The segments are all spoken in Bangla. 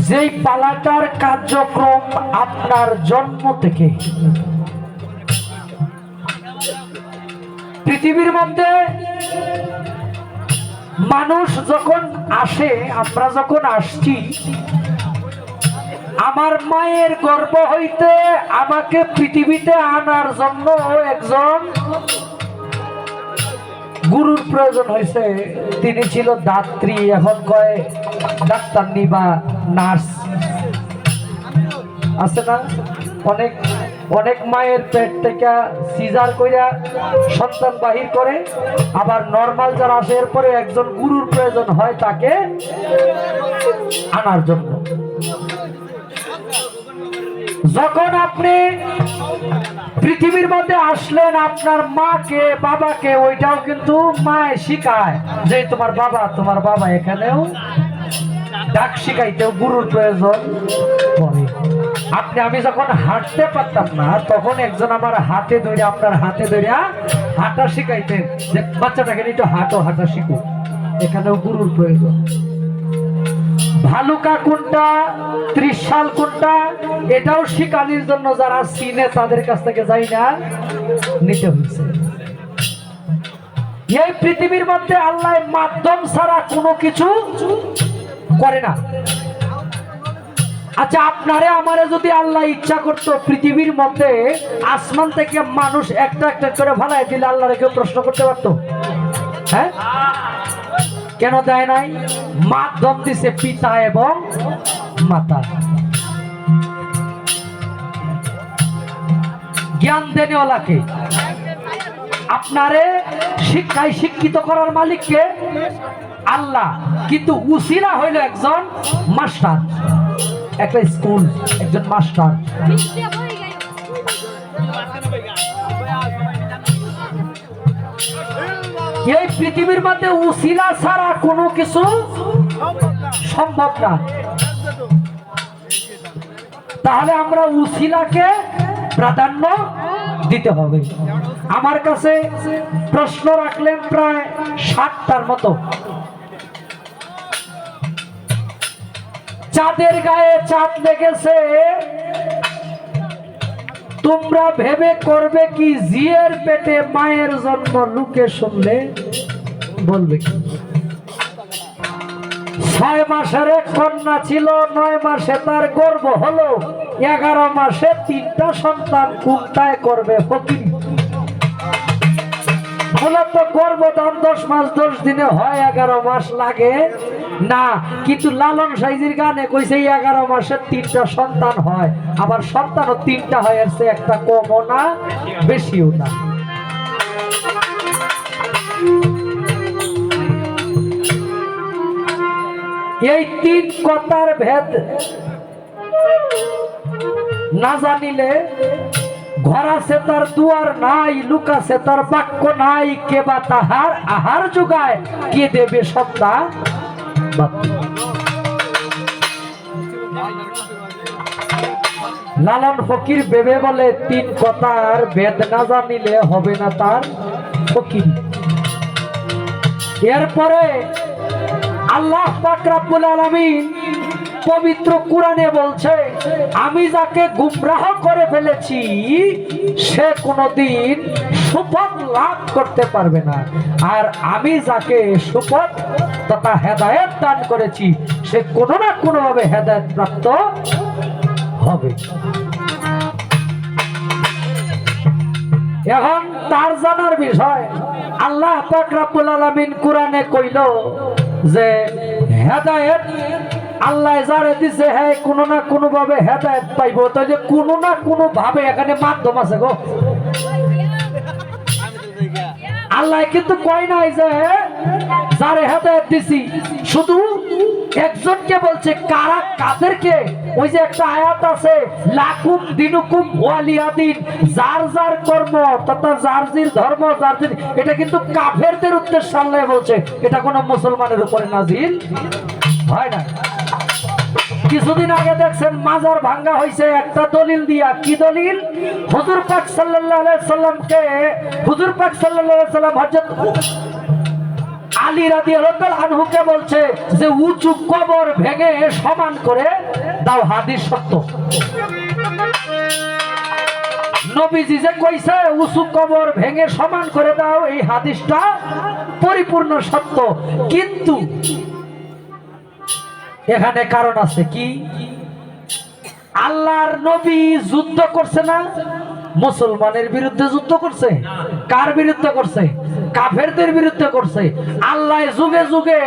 যেই পালাটার কার্যক্রম আপনার জন্ম থেকে পৃথিবীর মধ্যে মানুষ যখন আসে, আমরা যখন আসছি, আমার মায়ের গর্ভ হইতে আমাকে পৃথিবীতে আনার জন্য একজন গুরুর প্রয়োজন হয়েছে। তিনি ছিল দাত্রী, এখন কয় ডাক্তারনি বা নার্স আছে না। অনেক অনেক মায়ের পেট থেকে সিজার কইরা সন্তান বাহির করে, আবার নরমাল যারা আসে এরপরে একজন গুরুর প্রয়োজন হয় তাকে আনার জন্য। যখন আপনি পৃথিবীর মধ্যে আসলেন, আপনার মাকে বাবাকে ওইটাও কিন্তু মায়ে শিখায় যে তোমার বাবা এখানেও ডাক শিখাইতেও গুরুর প্রয়োজন পড়ে। আমি যখন হাঁটতে পারতাম না, তখন একজন আমার হাতে ধরে, আপনার হাতে ধরে হাঁটা শিখাইতেন যে বাচ্চাটাকে একটু হাঁটা শিখো, এখানেও গুরুর প্রয়োজন। ভালুকা কোনটা, ত্রিশাল কোনটা, এটাও শিকানির জন্য যারা চিনে তাদের কাছ থেকে যাই না নিতে হয়েছে। এই পৃথিবীর মধ্যে আল্লাহ মাধ্যম ছাড়া কোনো কিছু করে না। আচ্ছা, আপনারে আমারে যদি আল্লাহ ইচ্ছা করতো পৃথিবীর মধ্যে আসমান থেকে মানুষ একটা একটা করে ভালাই দিলে আল্লাহরে কেউ প্রশ্ন করতে পারতো? হ্যাঁ, কেন দেয় নাই? মাধ্যম দিছে পিতা এবং মাতা। জ্ঞান দেনেওয়ালাকে, আপনারে শিক্ষায় শিক্ষিত করার মালিককে আল্লাহ, কিন্তু উসিলা হইল একজন মাস্টার, একটা স্কুল, একজন মাস্টার। এই পৃথিবীর মধ্যে উসিলা ছাড়া কোনো কিছু সম্ভব না। তাহলে আমরা উসিলাকে প্রাধান্য দিতে হবে। আমার কাছে প্রশ্ন রাখলেন প্রায় 60টার মতো। চাঁদের গায়ে চাঁদ লেগেছে, তোমরা ভেবে করবে কি? জিয়ের পেটে মায়ের জন্ম লোকে শুনলে বলবে কি? 6 মাসের এক কন্যা ছিল, 9 মাসে তার গর্ভ হলো, 11 মাসে 3টা সন্তান কোনটায় করবে ফকির? মূলত গর্ভধান 10 মাস 10 দিনে হয়, 11 মাস লাগে না। কিন্তু লালন সাইজির গানে কইছে 11 মাসে 3টা সন্তান হয়, আবার সন্তানও 3টা হয়, এসে একটা কমও না বেশিও না। এই 3 কথার ভেদ না জানিলে ঘর আছে তার দুয়ার নাই, লুকাছে তার বাক্য নাই, কে বা তাহার আহার যোগায়, কে দেবে সত্তা? লালন ফকির ভেবে বলে 3 কথার ভেদ না জানিলে হবে না তার ফকির। এরপরে আল্লাহ পাক রব্বুল আলামিন পবিত্র কোরআনে বলছে, আমি যাকে গুমরাহ করে ফেলেছি সে কোনোদিন সুপথ লাভ করতে পারবে না, আর আমি যাকে সুপথ তথা হেদায়েত দান করেছি সে কোনো না কোনো ভাবে হেদায়েত প্রাপ্ত হবে। এখন তার জানার বিষয়, আল্লাহ পাক রব্বুল আলামিন কোরআনে কইল যে হেদায়েত আল্লাহ যারে দিছে হ্যাঁ কোনো না কোনো ভাবে হেদায়েত পাইব। তাহলে কোনো না কোনো ভাবে এখানে মাধ্যম আছে গো। আল্লাহ কিন্তু কয় নাই যে যারে হেদায়েত দিছি শুধু একজনকে বলছে। কারা, কাদেরকে? ওই যে একটা আয়াত আছে, লাকুম দিনুকুম ওয়ালিয়াদিন, যার যার কর্ম তথা যার যার ধর্ম যার যার। এটা কিন্তু কাফেরদের উদ্দেশ্যে আল্লাহ বলছে, এটা কোনো মুসলমানের উপরে নাজিল হয় না। কিছুদিন আগে দেখছেন মাজার ভাঙ্গা হয়েছে একটা দলিল দিয়া। কি দলিল? হুজুর পাক সাল্লাল্লাহু আলাইহি সাল্লামকে, হুজুর পাক সাল্লাল্লাহু আলাইহি সাল্লাম হযরত আলী রাদিয়াল্লাহু আনহুকে বলছে যে উঁচু কবর ভেঙে সমান করে দাও, হাদিস সত্য। নবীজি যে কইছে উঁচু কবর ভেঙে সমান করে দাও, এই হাদিসটা পরিপূর্ণ সত্য। কিন্তু এখানে কারণ আছে কি? আল্লাহর নবী যুদ্ধ করছে না? মুসলমানের বিরুদ্ধে যুদ্ধ করছে? কার বিরুদ্ধে করছে? কাফেরদের বিরুদ্ধে করছে। আল্লাহ যুগে যুগে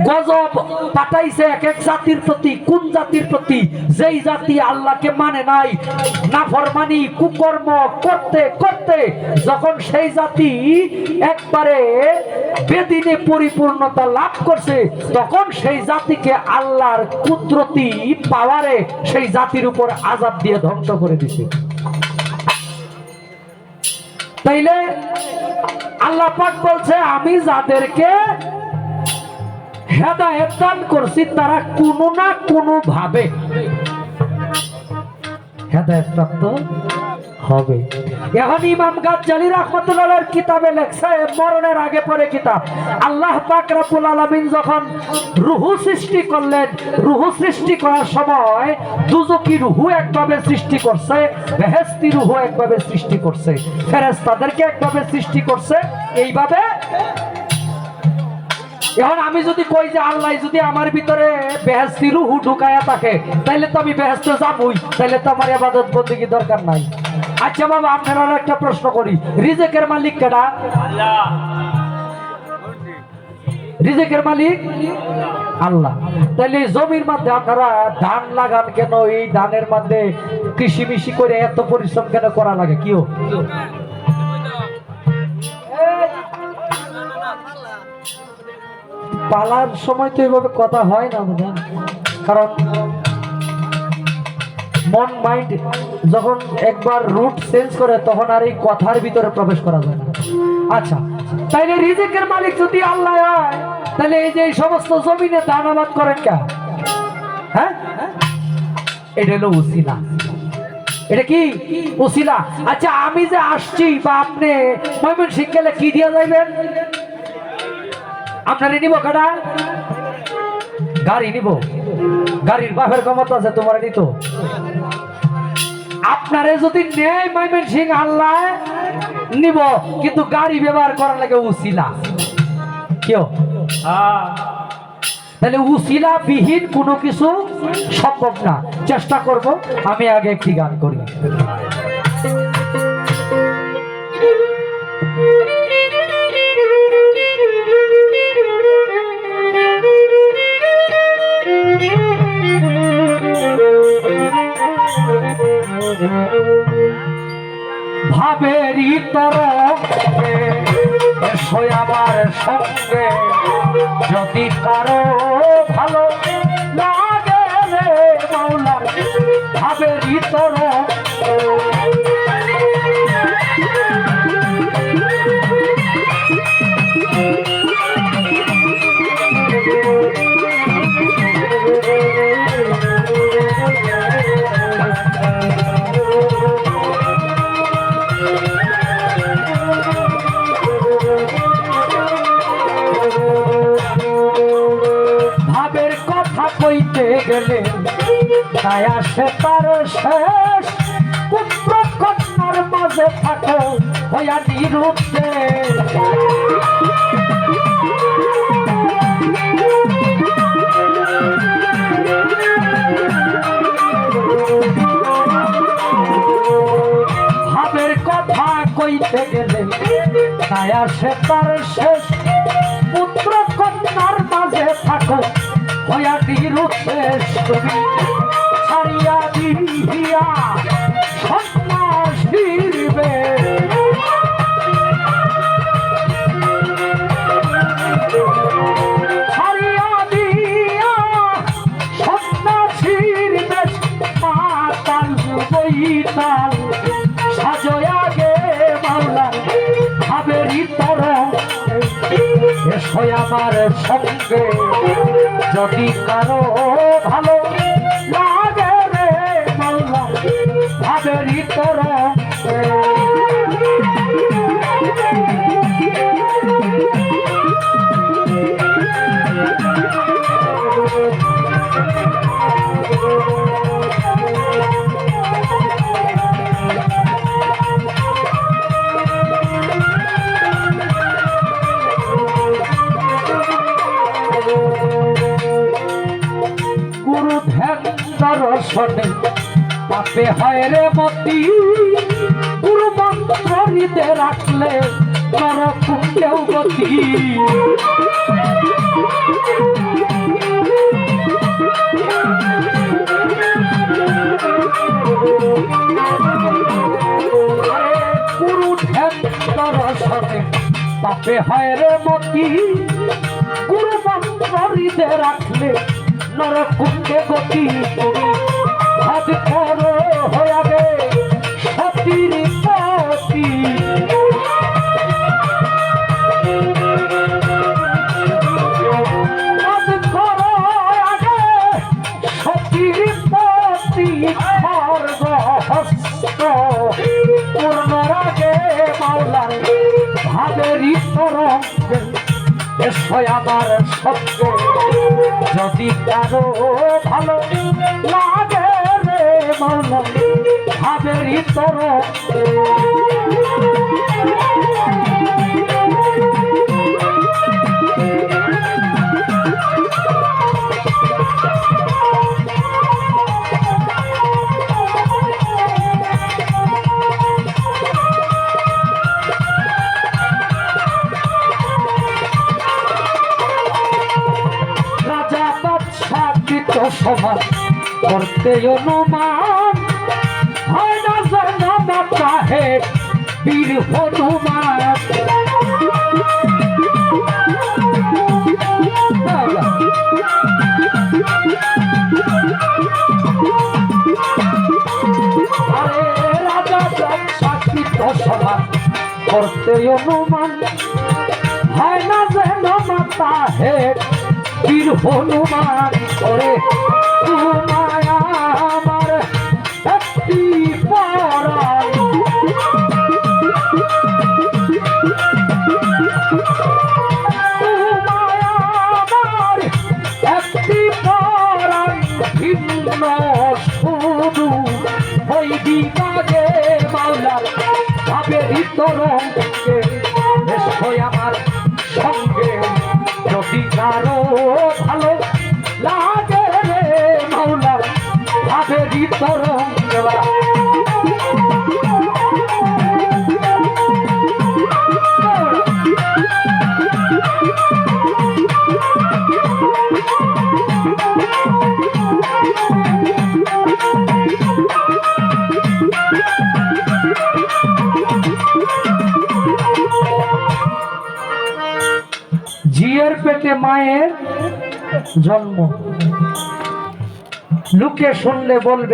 গজব পাঠাইছে এক এক জাতির প্রতি। কোন জাতির প্রতি? যেই জাতি আল্লাহকে মানে নাই, নাফরমানি কুকর্ম করতে করতে যখন সেই জাতি একবারে বেদিনে পরিপূর্ণতা লাভ করছে, তখন সেই জাতিকে আল্লাহর কুদরতি পাওয়ারে সেই জাতির উপর আযাব দিয়ে ধ্বংস করে দিছে। তাইলে আল্লাহ পাক বলছে আমি যাদেরকে হেদায়েত দান করছি তারা কোনো না কোনো ভাবে হেদায়েত প্রাপ্ত হবে। এখন ইমাম গাজ্জালী রাহমাতুল্লাহর কিতাবে লেখছে, মরণের আগে পরে কিতাব, আল্লাহ পাক রব্বুল আলামিন যখন রূহ সৃষ্টি করলেন, রূহ সৃষ্টি করার সময় দুজকি রূহ একভাবে সৃষ্টি করছে, বেহেশতি রূহ একভাবে সৃষ্টি করছে, ফেরেশতাদেরকে একভাবে সৃষ্টি করছে। এইভাবে এখন আমি যদি কই যে আল্লাহ যদি আমার ভিতরে বেহেশতি রূহ ঢুকায়া থাকে, তাইলে তো আমি বেহেশতে যাবই, তাইলে তো আমার ইবাদত বন্দেগী দরকার নাই। আচ্ছা বাবা, আপনারা একটা প্রশ্ন করি, রিজিকের মালিক কেডা? আল্লাহ। রিজিকের মালিক আল্লাহ। তাহলে জমির মধ্যে আপনারা ধান লাগান কেন? এই ধানের মধ্যে কৃষি মিশি করে এত পরিশ্রম কেন করা লাগে? কিও পালার সময় তো এইভাবে কথা হয় না, কারণ মন মাইন্ড যখন একবার রুট চেঞ্জ করে তখন আর এই কথার ভিতরে প্রবেশ করা যায় না। আচ্ছা, তাইলে রিজিকের মালিক যদি আল্লাহ হয়, তাহলে এই যে এই সমস্ত জমিনে ধান আবাদ করেন কে? হ্যাঁ, এটা হলো উসিলা। এটা কি উসিলা? আচ্ছা, আমি যে আসছি বা আপনি ময়মনসিংহ গেলে কি দিয়া যাইবেন? আপনারে নিব কাটা? গাড়ি নিব। গাড়ির বাপের ক্ষমতা আছে তোমার নিত? আপনারে যদি নেয় ময়মনসিংহ আল্লাহ নিব, কিন্তু গাড়ি ব্যবহার করার লাগে উসিলা। কেউ তাহলে উসিলা বিহীন কোনো কিছু সম্ভব না। চেষ্টা করব, আমি আগে একটি গান করি। ভাবেরই তরঙ্গে এসো আমার সঙ্গে, যদি কারো ভালো লাগে রে মাওলা। ভাবেরই তরঙ্গে কইতে গেলে তাই আসে তার শেষ। পুত্র কন্যার মাঝে থাকে হইয়া নিরুদ্ধে, ভাবের কথা কইতে গেলে তাই আসে তার শেষ। পুত্র কন্যার মাঝে থাকো হইয়া নিরুদ্ধে, তুমি ছাড়িয়া দিয়া সন্ন্যাসীর বেশ। ছাড়িয়া দিয়া সন্ন্যাসীর বেশ, মাতাল বইতাল সাজয়া গে মাওলা। ভাবেরই তরঙ্গে এসো আমার সঙ্গে, যদি কারো ভালো লাগে রে মাওলা। ভাবেরই তরঙ্গে গুরু ধ্যান দর্শনে পাপে হয় রে মতি, গুরু মন্ত্র হৃদে রাখলে নরকুণ্ডেও গতি। গুরু ধ্যান দর্শনে পাপে হয় রে মতি, গুরু মন্ত্র হৃদে রাখলে নরকুণ্ডে গতি। তুমি ভাব করো হয়ে গে সতীর পতি, ভাব করো আগে সতীর পতি। খড়গহস্ত পূর্ণ রাগে মাওলার ভাবেরই তরঙ্গে এসো আমার সঙ্গে। যদি কারো ভালো লাগে রে মাওলা ভাবেরই তরঙ্গে, সমান করতে অনুমান হয় না যেন মাতাহে বীর হনুমান। আরে রাজা সাক্ষিত সমান করতে অনুমান হয় না যেন মাতাহে বীর হনুমান। ওরে তোমায় আমার একটি পরাণ, তোমায় আমার একটি পরাণ ভিন্ন শুধু ওই বিভাগে মাওলার ভাবেরই তরঙ্গে এসো আমার সঙ্গে। যদি কারো ভালো লাগে রে মাওলা ভাবেরই তরঙ্গে, জিয়ের পেটে মায়ের জন্ম, লোকে শুনলে বলবে